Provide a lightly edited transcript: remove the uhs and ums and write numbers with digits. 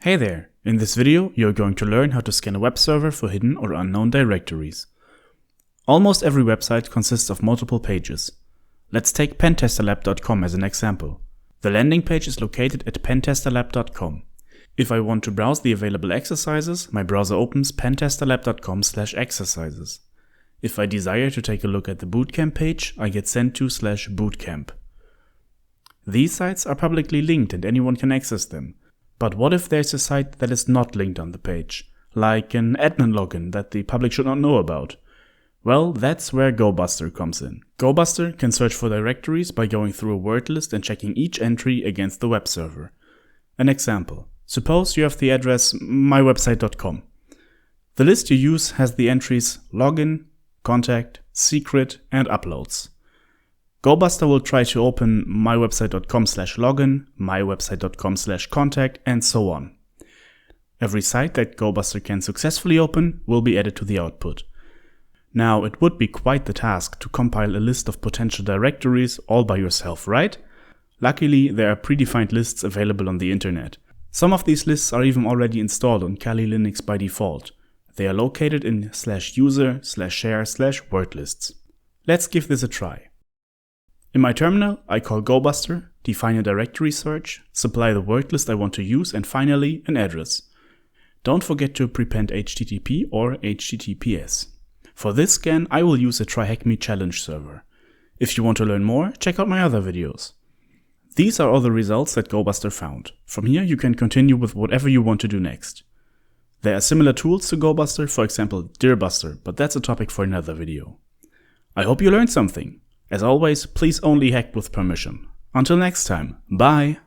Hey there! In this video, you're going to learn how to scan a web server for hidden or unknown directories. Almost every website consists of multiple pages. Let's take pentesterlab.com as an example. The landing page is located at pentesterlab.com. If I want to browse the available exercises, my browser opens pentesterlab.com/exercises. If I desire to take a look at the bootcamp page, I get sent to /bootcamp. These sites are publicly linked and anyone can access them. But what if there's a site that is not linked on the page, like an admin login that the public should not know about? Well, that's where GoBuster comes in. GoBuster can search for directories by going through a word list and checking each entry against the web server. An example. Suppose you have the address mywebsite.com. The list you use has the entries login, contact, secret, and uploads. GoBuster will try to open mywebsite.com/login, mywebsite.com/contact, and so on. Every site that GoBuster can successfully open will be added to the output. Now, it would be quite the task to compile a list of potential directories all by yourself, right? Luckily, there are predefined lists available on the internet. Some of these lists are even already installed on Kali Linux by default. They are located in /user/share/word lists. Let's give this a try. In my terminal, I call GoBuster, define a directory search, supply the word list I want to use, and finally an address. Don't forget to prepend HTTP or HTTPS. For this scan, I will use a Try Hack Me challenge server. If you want to learn more, check out my other videos. These are all the results that GoBuster found. From here, you can continue with whatever you want to do next. There are similar tools to GoBuster, for example DearBuster, but that's a topic for another video. I hope you learned something. As always, please only hack with permission. Until next time, bye!